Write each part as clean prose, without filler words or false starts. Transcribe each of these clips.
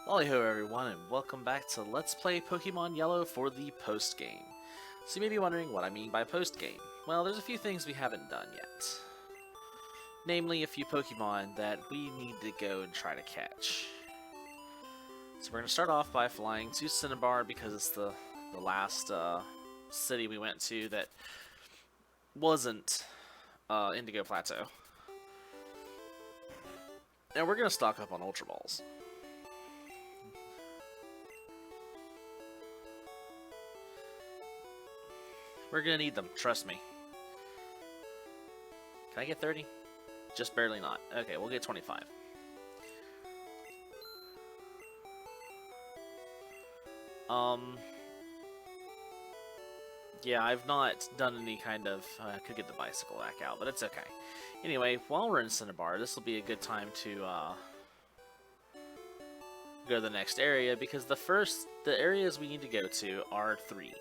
Lali-ho everyone, and welcome back to Let's Play Pokemon Yellow for the post-game. So you may be wondering what I mean by post-game. Well, there's a few things we haven't done yet. Namely, a few Pokemon that we need to go and try to catch. So we're going to start off by flying to Cinnabar because it's the last city we went to that wasn't Indigo Plateau. And we're going to stock up on Ultra Balls. We're gonna need them, trust me. Can I get 30? Just barely not. Okay, we'll get 25. Yeah, I've not done any kind of... I could get the bicycle back out, but it's okay. Anyway, while we're in Cinnabar, this will be a good time to go to the next area, because the areas we need to go to are 3.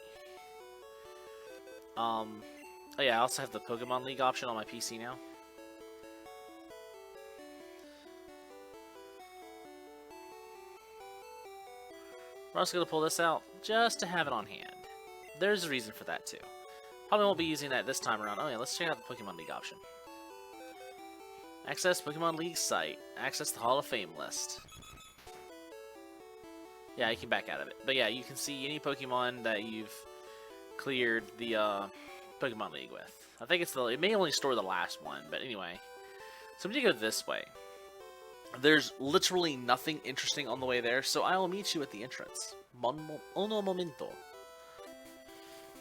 Oh yeah, I also have the Pokemon League option on my PC now. We're also going to pull this out just to have it on hand. There's a reason for that too. Probably won't be using that this time around. Oh yeah, let's check out the Pokemon League option. Access Pokemon League site. Access the Hall of Fame list. Yeah, you can back out of it. But yeah, you can see any Pokemon that you've cleared the Pokemon League with. I think it may only store the last one, but anyway. So I'm gonna go this way. There's literally nothing interesting on the way there, so I will meet you at the entrance. Uno momento.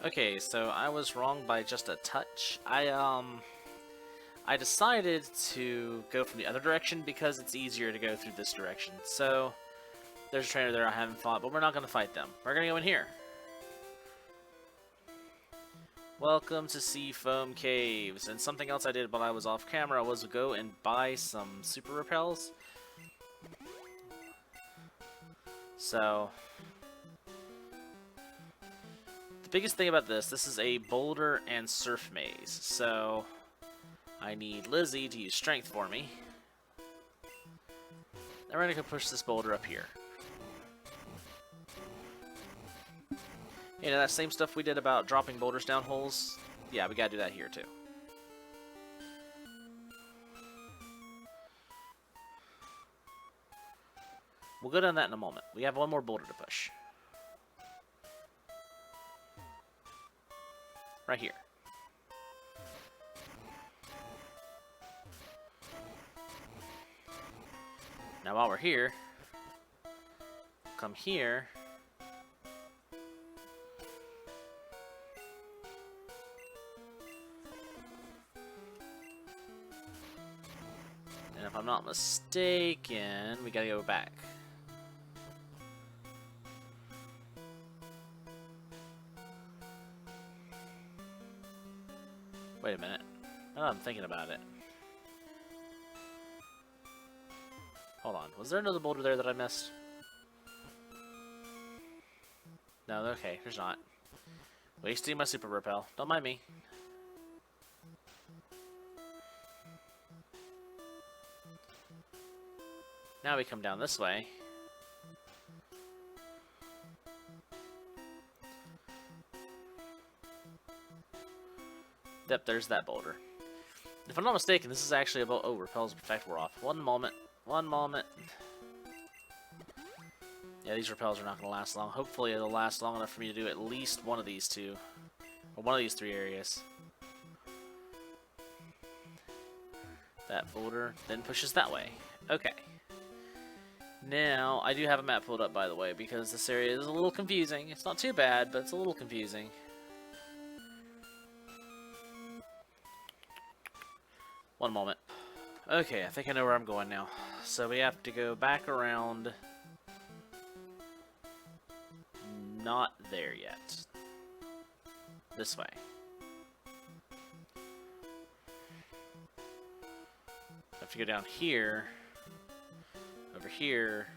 Okay, so I was wrong by just a touch. I decided to go from the other direction because it's easier to go through this direction. So there's a trainer there I haven't fought, but we're not gonna fight them. We're gonna go in here. Welcome to Seafoam Caves, and something else I did while I was off camera was go and buy some super repels. So, the biggest thing about this is a boulder and surf maze, so I need Lizzie to use strength for me. And we're gonna go push this boulder up here. You know, that same stuff we did about dropping boulders down holes? Yeah, we gotta do that here, too. We'll go down that in a moment. We have one more boulder to push. Right here. Now, while we're here, come here. If I'm not mistaken, we gotta go back. Wait a minute. Oh, I'm thinking about it. Hold on. Was there another boulder there that I missed? No, okay, there's not. Wasting my super repel. Don't mind me. Now we come down this way. Yep, there's that boulder. If I'm not mistaken, this is actually about... Oh, repels perfect, we're off. One moment. One moment. Yeah, these repels are not going to last long. Hopefully it'll last long enough for me to do at least one of these two. Or one of these 3 areas. That boulder then pushes that way. Okay. Now, I do have a map pulled up, by the way, because this area is a little confusing. It's not too bad, but it's a little confusing. One moment. Okay, I think I know where I'm going now. So we have to go back around. Not there yet. This way. Have to go down here. Over here.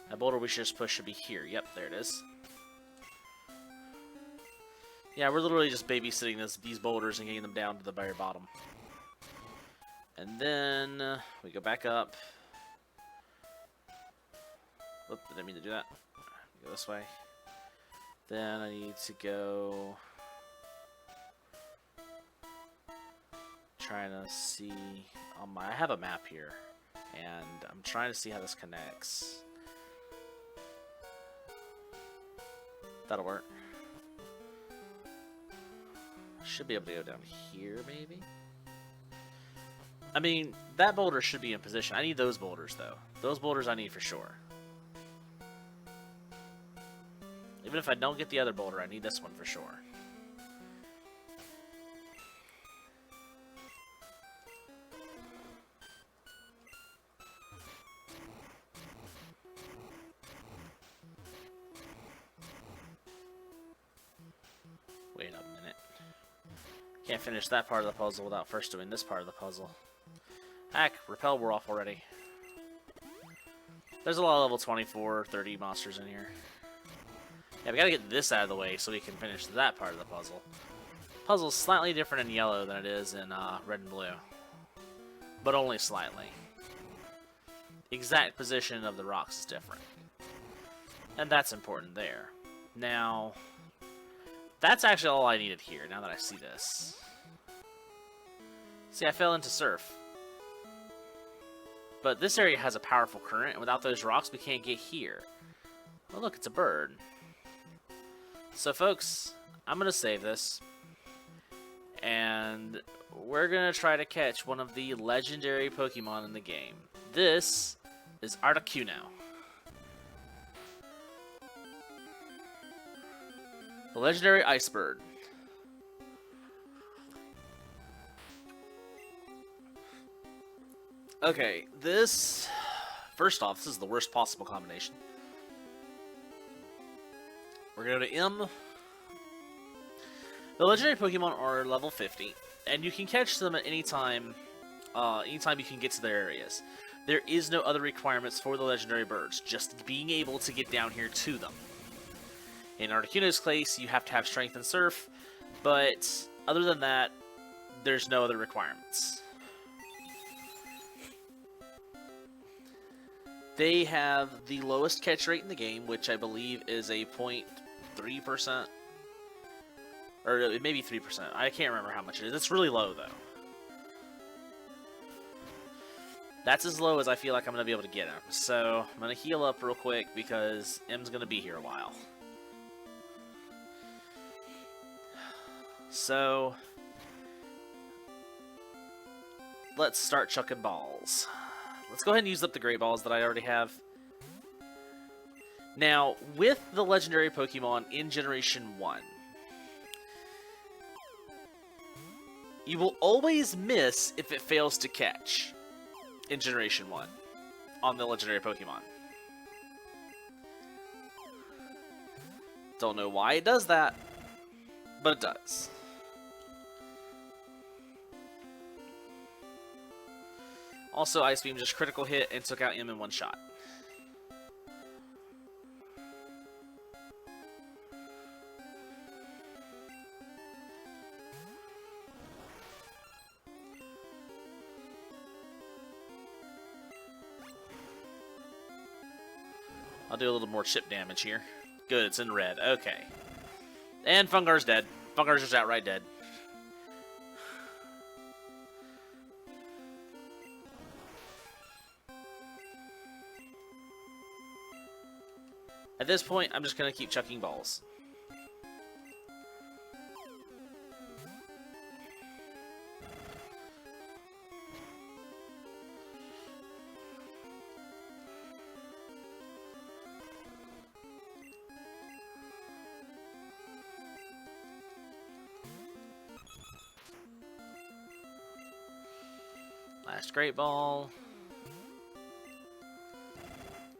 That boulder we should just push should be here. Yep, there it is. Yeah, we're literally just babysitting these boulders and getting them down to the very bottom. And then we go back up. Whoop, didn't mean to do that. Go this way. Then I need to go... Trying to see... I have a map here. And I'm trying to see how this connects. That'll work. Should be able to go down here, maybe? I mean, that boulder should be in position. I need those boulders, though. Those boulders I need for sure. Even if I don't get the other boulder, I need this one for sure. Wait a minute. Can't finish that part of the puzzle without first doing this part of the puzzle. Heck, repel wore off already. There's a lot of level 24, 30 monsters in here. Yeah, we gotta get this out of the way so we can finish that part of the puzzle. Puzzle's slightly different in yellow than it is in red and blue. But only slightly. Exact position of the rocks is different. And that's important there. Now, that's actually all I needed here, now that I see this. See, I fell into surf. But this area has a powerful current, and without those rocks, we can't get here. Oh, look, it's a bird. So, folks, I'm going to save this. And we're going to try to catch one of the legendary Pokemon in the game. This is Articuno. The legendary ice bird. Okay, this... First off, this is the worst possible combination. We're going to go to M. The legendary Pokemon are level 50, and you can catch them at any time you can get to their areas. There is no other requirements for the legendary birds, just being able to get down here to them. In Articuno's case, you have to have Strength and Surf, but other than that, there's no other requirements. They have the lowest catch rate in the game, which I believe is a 0.3%. Or it may be 3%. I can't remember how much it is. It's really low, though. That's as low as I feel like I'm going to be able to get him. So, I'm going to heal up real quick because M's going to be here a while. So, let's start chucking balls. Let's go ahead and use up the Great Balls that I already have. Now, with the legendary Pokemon in Generation 1, you will always miss if it fails to catch in Generation 1 on the legendary Pokemon. Don't know why it does that, but it does. Also, Ice Beam just critical hit and took out M in one shot. I'll do a little more chip damage here. Good, it's in red. Okay. And Fungar's dead. Fungar's just outright dead. At this point, I'm just going to keep chucking balls. Last Great Ball.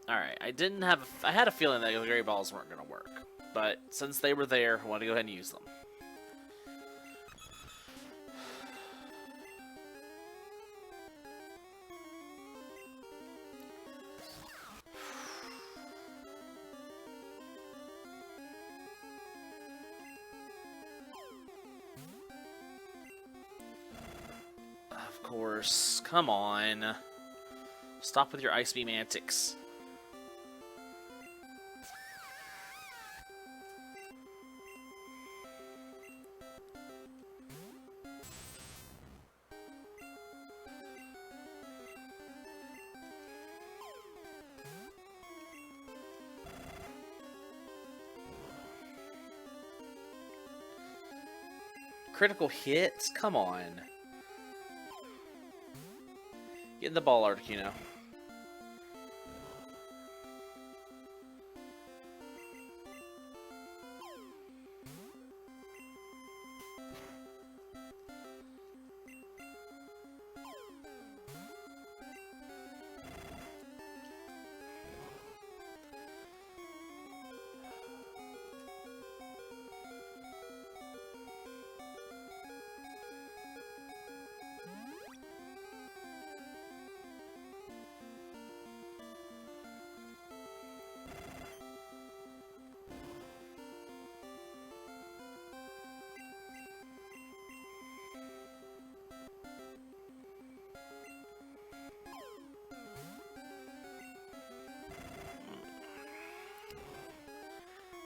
Alright, I had a feeling that the Great Balls weren't going to work. But since they were there, I want to go ahead and use them. Of course, come on. Stop with your Ice Beam antics. Critical hits? Come on. Get in the ball, Articuno.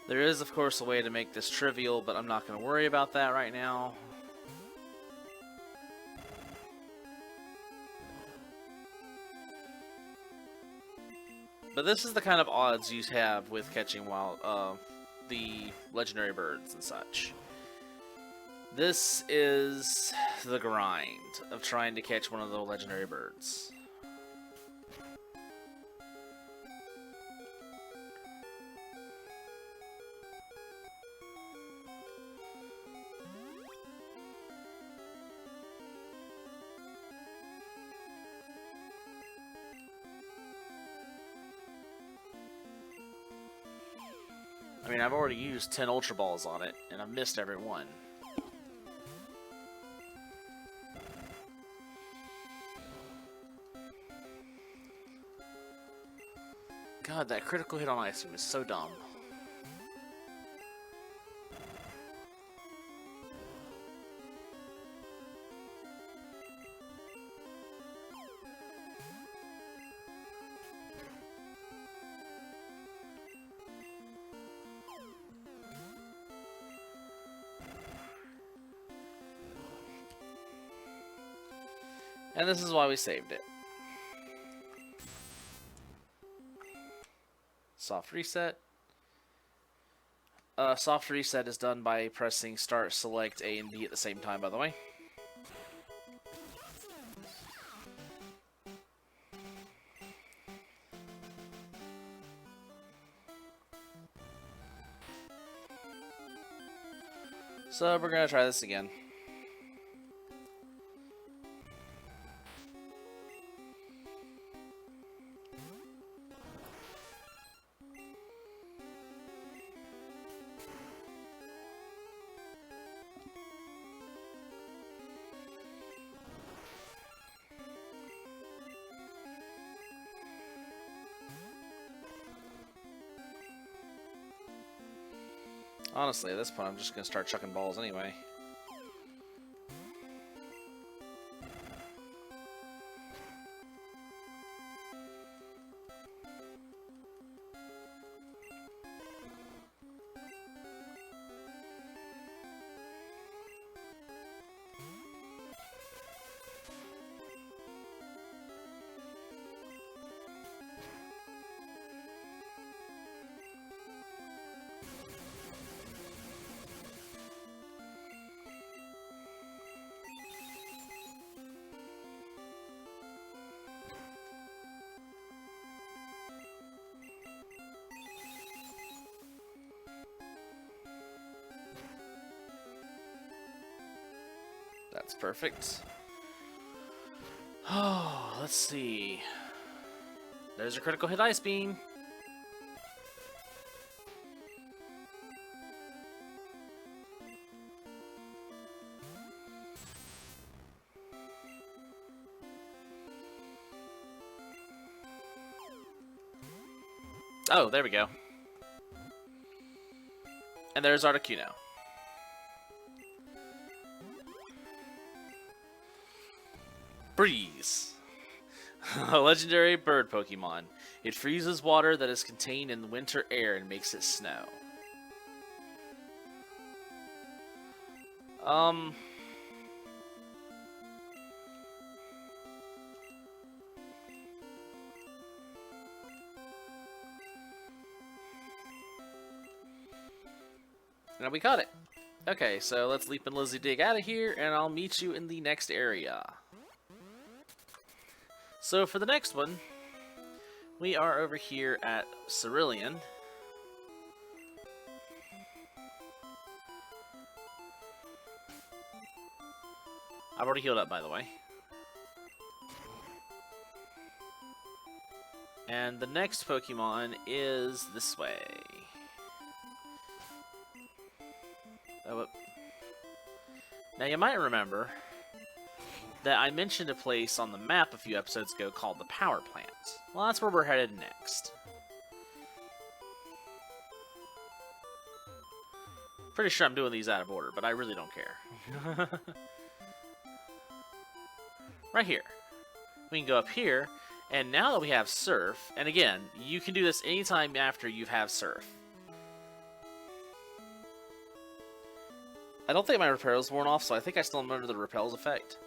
There is, of course, a way to make this trivial, but I'm not going to worry about that right now. But this is the kind of odds you have with catching the legendary birds and such. This is the grind of trying to catch one of the legendary birds. I mean, I've already used 10 Ultra Balls on it, and I've missed every one. God, that critical hit on Ice Beam is so dumb. And this is why we saved it. Soft reset. Soft reset is done by pressing start, select A and B at the same time, by the way. So we're going to try this again. Honestly, at this point, I'm just going to start chucking balls anyway. That's perfect. Oh, let's see. There's a critical hit Ice Beam. Oh, there we go. And there's Articuno. Breeze. A legendary bird Pokemon. It freezes water that is contained in winter air and makes it snow. Now we caught it. Okay, so let's leap and Lizzie dig out of here, and I'll meet you in the next area. So for the next one, we are over here at Cerulean. I've already healed up, by the way. And the next Pokemon is this way. Oh, now you might remember that I mentioned a place on the map a few episodes ago called the Power Plant. Well, that's where we're headed next. Pretty sure I'm doing these out of order, but I really don't care. Right here. We can go up here, and now that we have Surf, and again, you can do this anytime after you have Surf. I don't think my repel's worn off, so I think I still am under the repel's effect.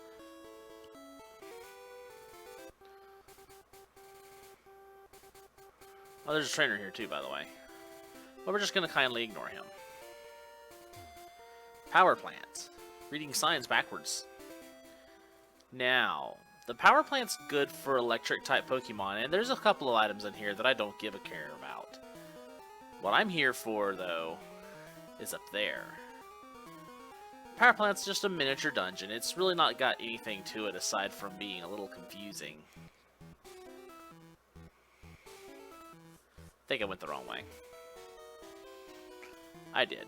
Oh, there's a trainer here too, by the way. But we're just going to kindly ignore him. Power Plant. Reading signs backwards. Now, the Power Plant's good for electric-type Pokemon, and there's a couple of items in here that I don't give a care about. What I'm here for, though, is up there. Power Plant's just a miniature dungeon. It's really not got anything to it aside from being a little confusing. I think I went the wrong way. I did.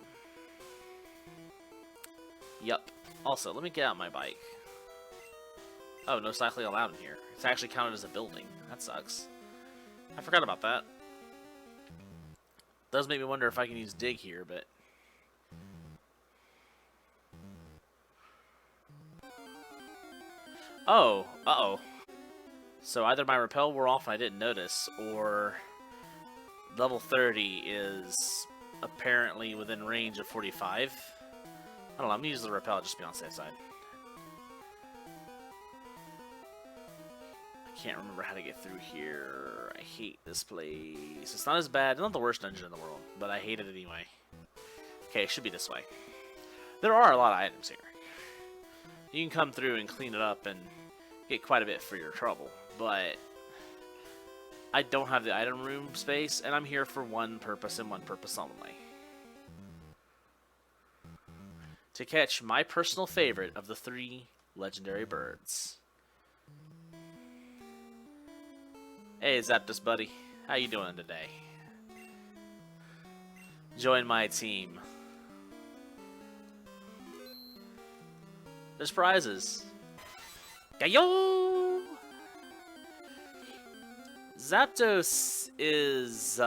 Yup. Also, let me get out my bike. Oh, no cycling allowed in here. It's actually counted as a building. That sucks. I forgot about that. Does make me wonder if I can use dig here, but... Oh, uh-oh. So either my repel wore off and I didn't notice, or level 30 is apparently within range of 45. I don't know, I'm gonna use the repel just to be on the safe side. I can't remember how to get through here. I hate this place. It's not as bad, it's not the worst dungeon in the world, but I hate it anyway. Okay, it should be this way. There are a lot of items here. You can come through and clean it up and get quite a bit for your trouble, but I don't have the item room space, and I'm here for one purpose and one purpose only. To catch my personal favorite of the 3 legendary birds. Hey Zapdos buddy, how you doing today? Join my team. There's prizes. Gayo! Zapdos is,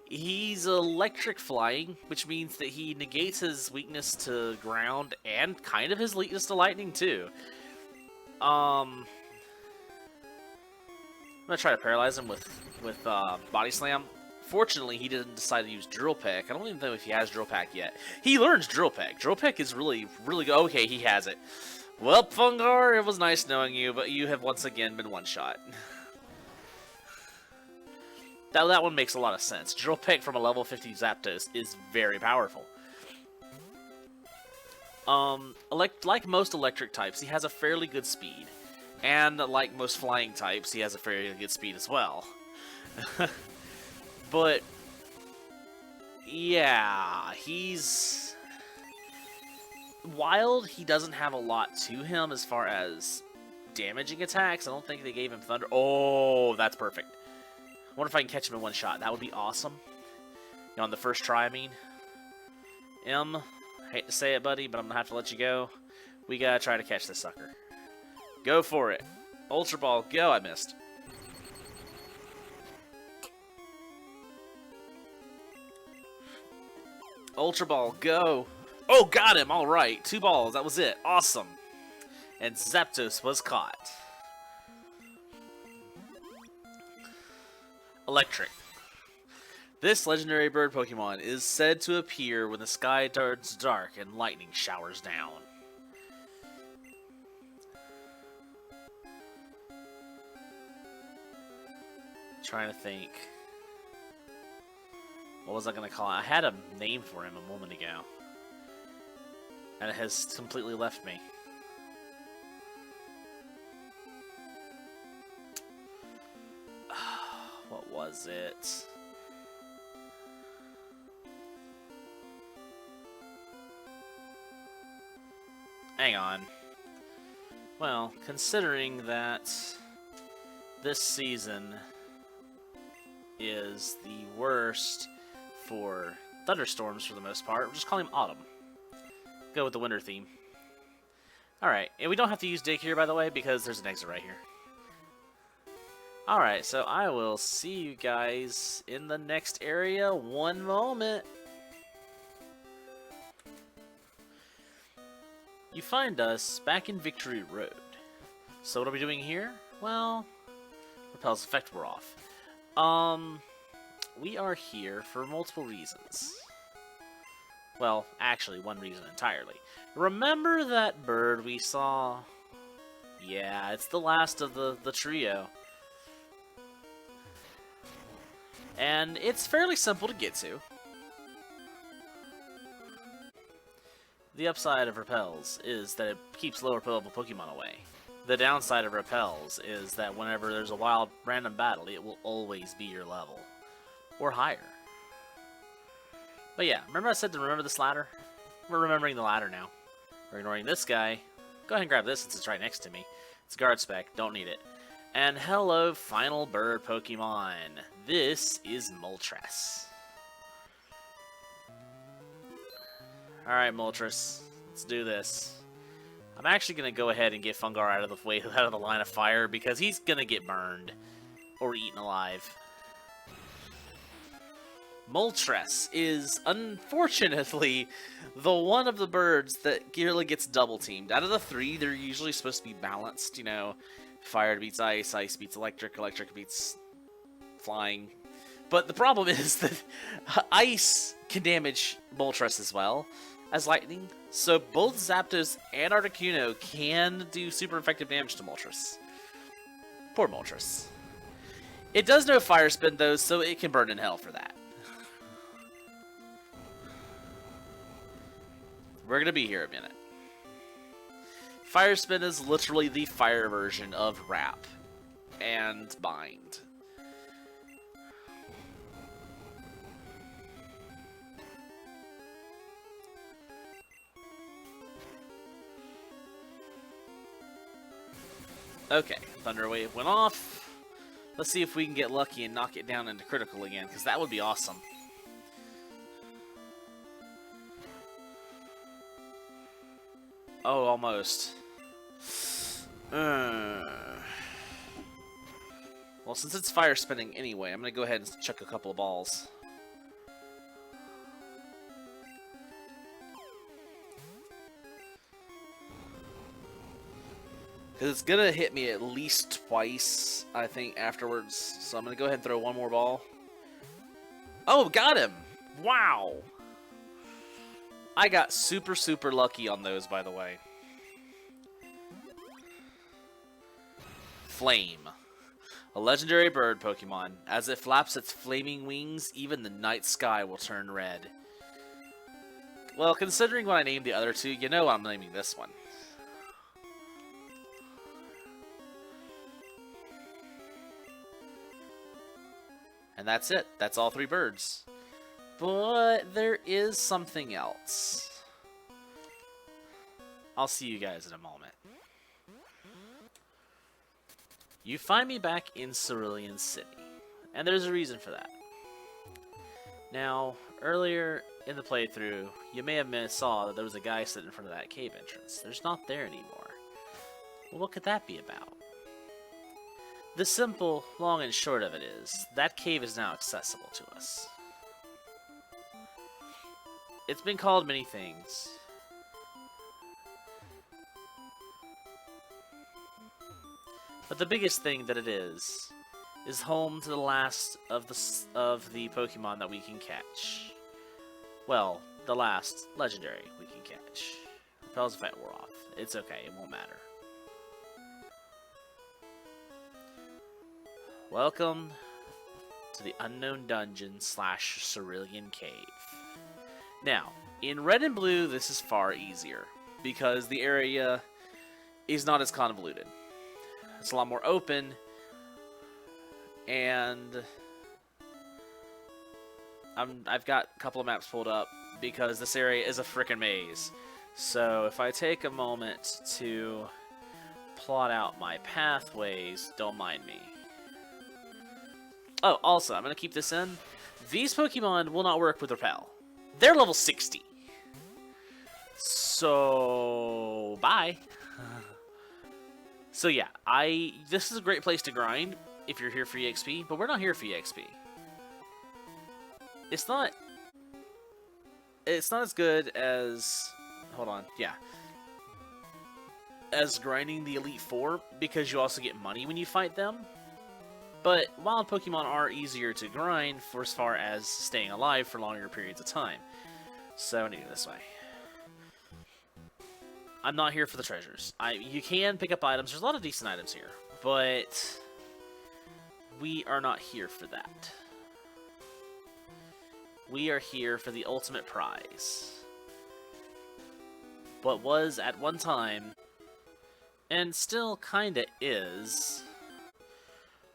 he's electric flying, which means that he negates his weakness to ground and kind of his weakness to lightning, too. I'm gonna try to paralyze him with Body Slam. Fortunately, he didn't decide to use Drill Peck. I don't even know if he has Drill Peck yet. He learns Drill Peck. Drill Peck is really, really good. Okay, he has it. Well, Fungar, it was nice knowing you, but you have once again been one-shot. That one makes a lot of sense. Drill Peck from a level 50 Zapdos is very powerful. Like most electric types, he has a fairly good speed. And like most flying types, he has a fairly good speed as well. But, yeah, he's... Wild, he doesn't have a lot to him as far as damaging attacks. I don't think they gave him Thunder. Oh, that's perfect. I wonder if I can catch him in one shot. That would be awesome. You know, on the first try, I mean. Hate to say it, buddy, but I'm going to have to let you go. We got to try to catch this sucker. Go for it. Ultra Ball, go. I missed. Ultra Ball, go. Oh, got him. All right. 2 balls. That was it. Awesome. And Zapdos was caught. Electric. This legendary bird Pokemon is said to appear when the sky turns dark and lightning showers down. Trying to think. What was I going to call it? I had a name for him a moment ago. And it has completely left me. What was it? Hang on. Well, considering that this season is the worst for thunderstorms for the most part, we'll just call him Autumn. Go with the winter theme. Alright, and we don't have to use dig here, by the way, because there's an exit right here. Alright, so I will see you guys in the next area. One moment. You find us back in Victory Road. So what are we doing here? Well, Repel's effect were off. We are here for multiple reasons. Well, actually, one reason entirely. Remember that bird we saw? Yeah, it's the last of the trio. And it's fairly simple to get to. The upside of Repels is that it keeps lower level Pokemon away. The downside of Repels is that whenever there's a wild random battle, it will always be your level. Or higher. But yeah, remember I said to remember this ladder? We're remembering the ladder now. We're ignoring this guy. Go ahead and grab this since it's right next to me. It's guard spec, don't need it. And hello, final bird Pokemon. This is Moltres. Alright, Moltres. Let's do this. I'm actually going to go ahead and get Fungar out of the way, out of the line of fire, because he's going to get burned. Or eaten alive. Moltres is, unfortunately, the one of the birds that really gets double-teamed. Out of the three, they're usually supposed to be balanced, you know. Fire beats ice, ice beats electric, electric beats flying. But the problem is that ice can damage Moltres as well as lightning. So both Zapdos and Articuno can do super effective damage to Moltres. Poor Moltres. It does know Fire Spin though, so it can burn in hell for that. We're going to be here a minute. Fire Spin is literally the fire version of Wrap and Bind. Okay, Thunder Wave went off. Let's see if we can get lucky and knock it down into critical again, because that would be awesome. Oh, almost. Well, since it's fire spinning anyway, I'm going to go ahead and chuck a couple of balls. Because it's going to hit me at least twice, I think, afterwards. So I'm going to go ahead and throw one more ball. Oh, got him! Wow! I got super, super lucky on those, by the way. Flame. A legendary bird Pokemon. As it flaps its flaming wings, even the night sky will turn red. Well, considering what I named the other two, you know I'm naming this one. And that's it. That's all three birds. But there is something else. I'll see you guys in a moment. You find me back in Cerulean City. And there's a reason for that. Now, earlier in the playthrough, you may have saw that there was a guy sitting in front of that cave entrance. There's not there anymore. Well, what could that be about? The simple, long and short of it is, that cave is now accessible to us. It's been called many things. But the biggest thing that it is home to the last of the Pokemon that we can catch. Well, the last legendary we can catch. Repel's effect wore off. It's okay, it won't matter. Welcome to the unknown dungeon / Cerulean Cave. Now, in red and blue, this is far easier, because the area is not as convoluted. It's a lot more open, and I've got a couple of maps pulled up, because this area is a frickin' maze. So if I take a moment to plot out my pathways, don't mind me. Oh, also, I'm going to keep this in. These Pokemon will not work with Repel. They're level 60. So, bye. So yeah, this is a great place to grind if you're here for EXP, but we're not here for EXP. It's not as good as, hold on, yeah, as grinding the Elite Four, because you also get money when you fight them. But wild Pokemon are easier to grind for as far as staying alive for longer periods of time. So I need to go this way. I'm not here for the treasures. You can pick up items. There's a lot of decent items here, but we are not here for that. We are here for the ultimate prize. What was at one time, and still kinda is,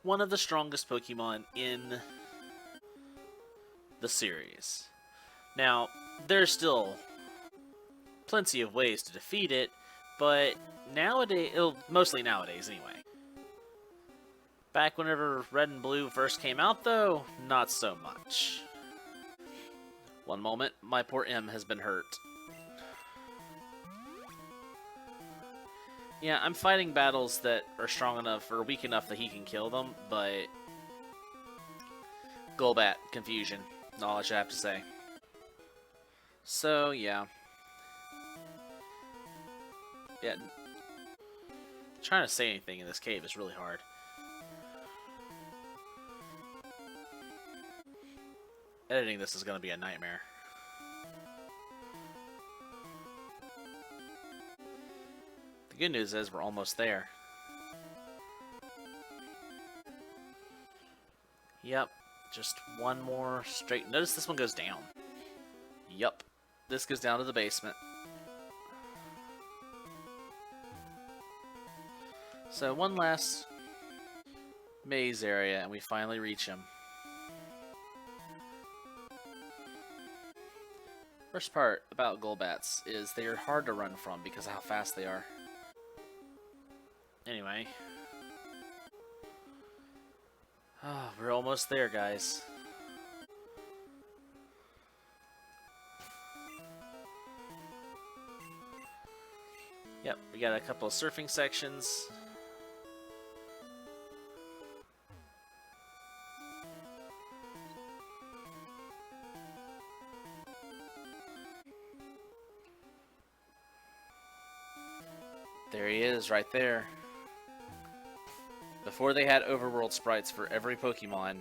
one of the strongest Pokemon in the series. Now, there's still plenty of ways to defeat it, but nowadays, mostly nowadays anyway. Back whenever Red and Blue first came out, though, not so much. One moment, my poor M has been hurt. Yeah, I'm fighting battles that are strong enough or weak enough that he can kill them, but Golbat, confusion, all I should have to say. So, yeah. Yeah. Trying to say anything in this cave is really hard. Editing this is going to be a nightmare. The good news is we're almost there. Yep, just one more straight. Notice this one goes down. Yup, this goes down to the basement. So one last maze area and we finally reach him. First part about Golbats is they are hard to run from because of how fast they are. Anyway. Oh, we're almost there, guys. Yep, we got a couple of surfing sections. There he is, right there. Before they had overworld sprites for every Pokemon.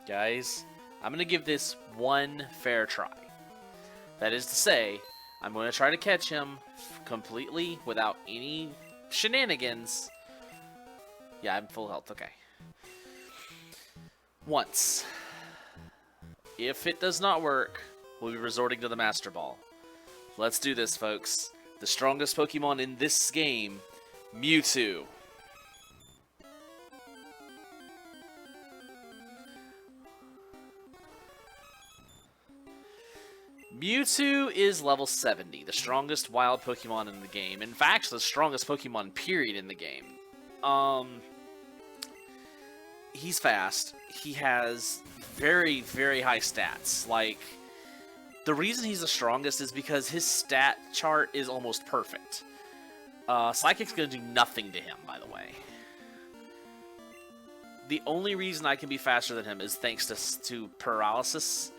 Guys, I'm going to give this one fair try. That is to say, I'm going to try to catch him completely without any shenanigans. Yeah, I'm full health, okay. Once. If it does not work, we'll be resorting to the Master Ball. Let's do this, folks. The strongest Pokemon in this game, Mewtwo. Mewtwo is level 70, the strongest wild Pokemon in the game. In fact, the strongest Pokemon period in the game. He's fast. He has very, very high stats. Like, the reason he's the strongest is because his stat chart is almost perfect. Psychic's gonna do nothing to him, by the way. The only reason I can be faster than him is thanks to paralysis.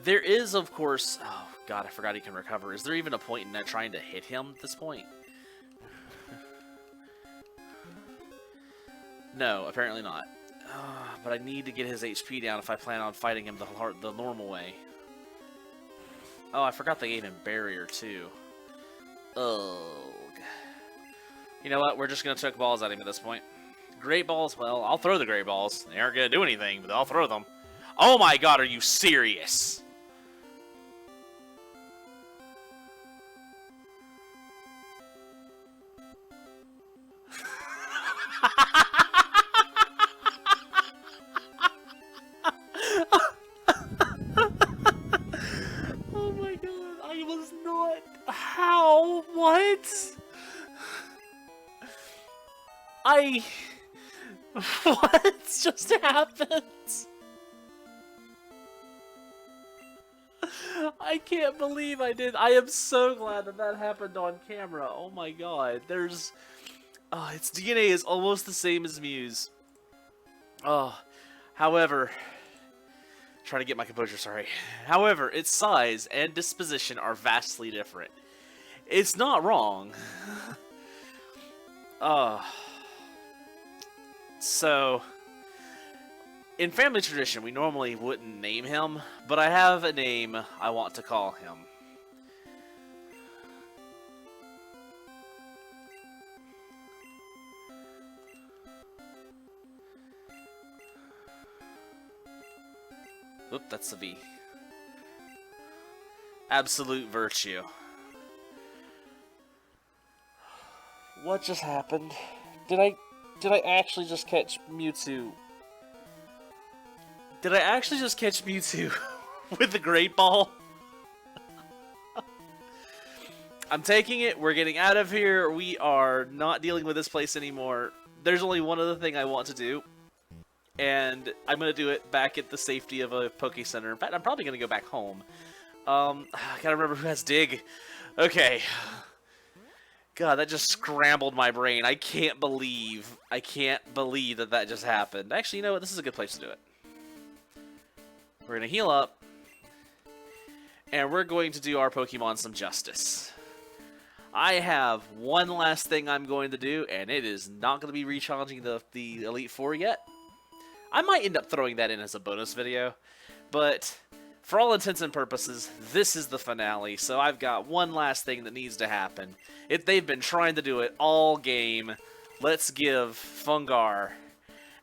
There is, of course... Oh, God, I forgot he can recover. Is there even a point in that trying to hit him at this point? No, apparently not. But I need to get his HP down if I plan on fighting him the normal way. Oh, I forgot they gave him barrier, too. Ugh. You know what? We're just going to chuck balls at him at this point. Great balls? Well, I'll throw the great balls. They aren't going to do anything, but I'll throw them. Oh my god, are you serious? Oh my god, I was not... How? What? What just happened? I can't believe I did. I am so glad that that happened on camera. Oh my god. There's... its DNA is almost the same as Mew's. However... Trying to get my composure, sorry. However, its size and disposition are vastly different. It's not wrong. So... In family tradition, we normally wouldn't name him, but I have a name I want to call him. Oop, that's the V. Absolute virtue. What just happened? Did I actually just catch Mewtwo? Did I actually just catch Mewtwo with the Great Ball? I'm taking it. We're getting out of here. We are not dealing with this place anymore. There's only one other thing I want to do. And I'm going to do it back at the safety of a Poke Center. In fact, I'm probably going to go back home. I gotta remember who has Dig. Okay. God, that just scrambled my brain. I can't believe that that just happened. Actually, you know what? This is a good place to do it. We're going to heal up. And we're going to do our Pokemon some justice. I have one last thing I'm going to do, and it is not going to be re-challenging the Elite Four yet. I might end up throwing that in as a bonus video, but for all intents and purposes, this is the finale, so I've got one last thing that needs to happen. They've been trying to do it all game. Let's give Fungar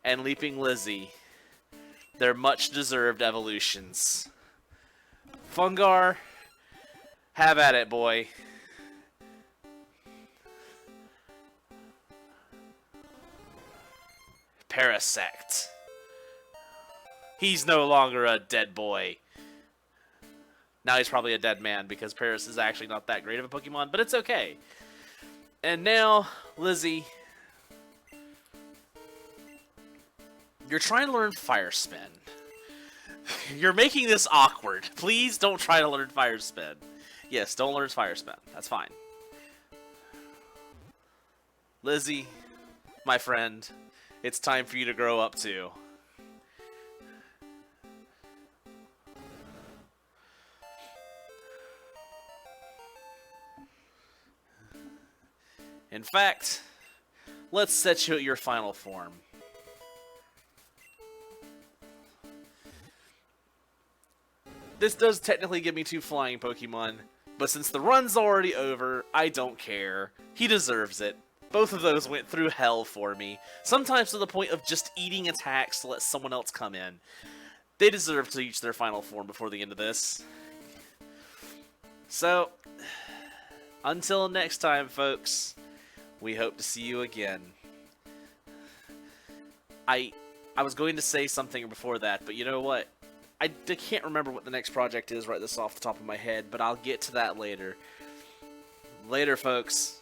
and Leaping Lizzie their much-deserved evolutions. Fungar, have at it, boy. Parasect. He's no longer a dead boy. Now he's probably a dead man because Paris is actually not that great of a Pokemon, but it's okay. And now, Lizzie, you're trying to learn Fire Spin. You're making this awkward. Please don't try to learn Fire Spin. Yes, don't learn Fire Spin. That's fine. Lizzie, my friend, it's time for you to grow up too. In fact, let's set you at your final form. This does technically give me 2 flying Pokemon, but since the run's already over, I don't care. He deserves it. Both of those went through hell for me, sometimes to the point of just eating attacks to let someone else come in. They deserve to reach their final form before the end of this. So, until next time, folks, we hope to see you again. I was going to say something before that, but you know what? I can't remember what the next project is right this off the top of my head, but I'll get to that later. Later, folks.